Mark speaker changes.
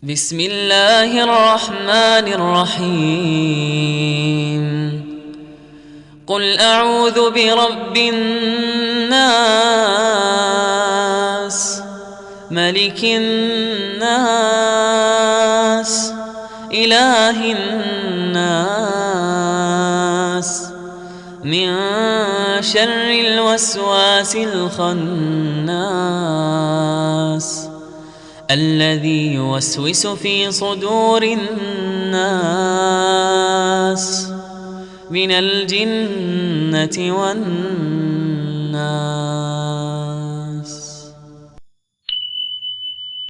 Speaker 1: بسم الله الرحمن الرحيم قل أعوذ برب الناس ملك الناس إله الناس من شر الوسواس الخناس الذي يوسوس في صدور الناس من الجنة والناس.